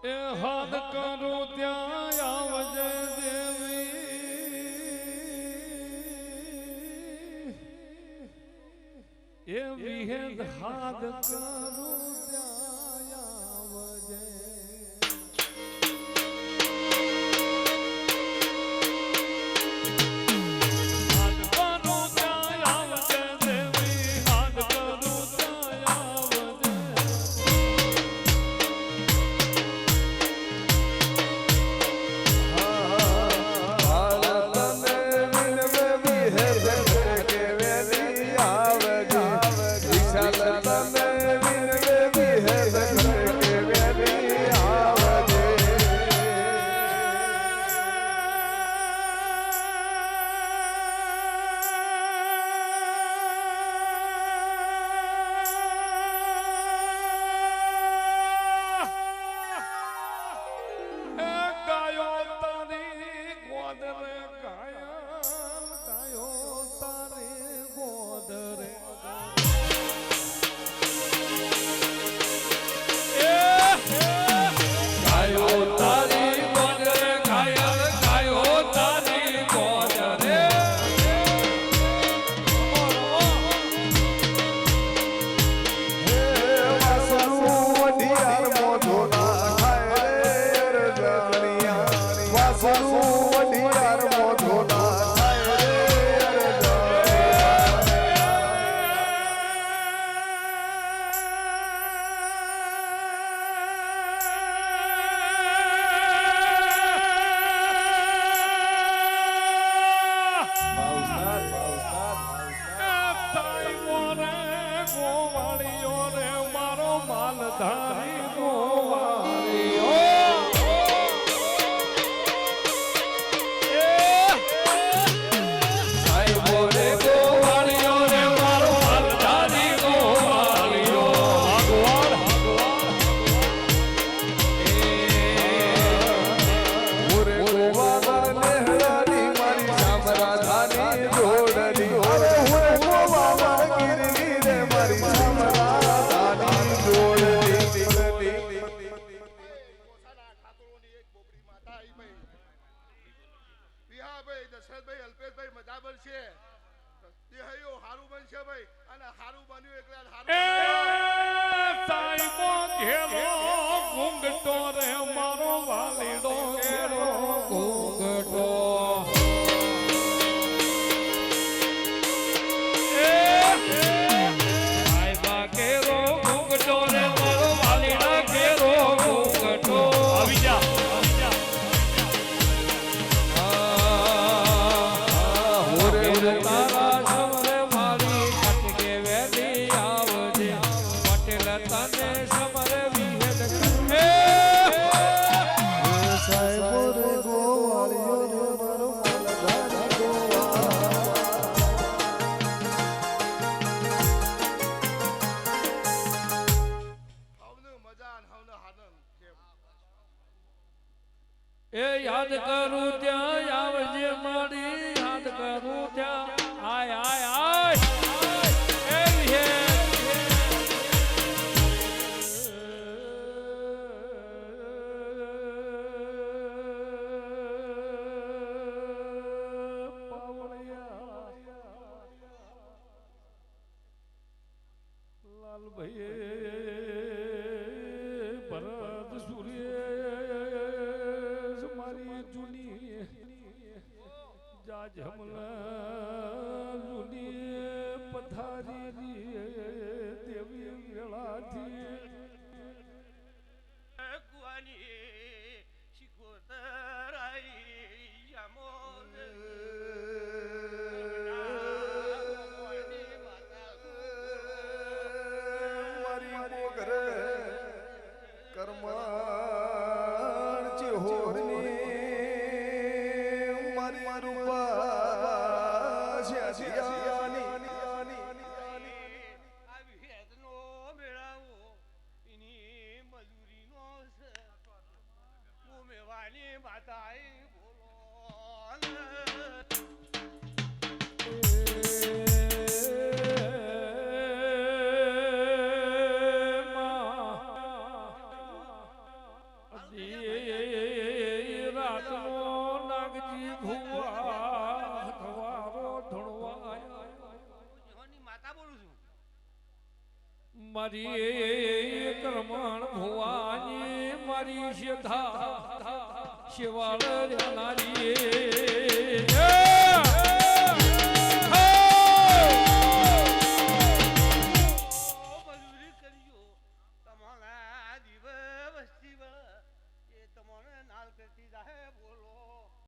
એ હાથ કરું ત્યાં આવજે દેવી એ વિહેદ હાથ કરું ત્યાં આવજે એ યાદ કરું ત્યાં આવજે મારી યાદ કરું ત્યાં આય આય આય લાલ ભાઈ ભરત સૂર્ય જમલા જુની પથારી દેવી વેળાથી કુવાની શિકોતરાઈ યમોન મારી મોગર કર્મણ ચિહોરની રાતનો નાગજી ભુવા ધવારો ધણવા જોહરની માતા બોલું છું. મારી કરમણ ભુવાની મારી શ્રદ્ધા શિવાળ નારી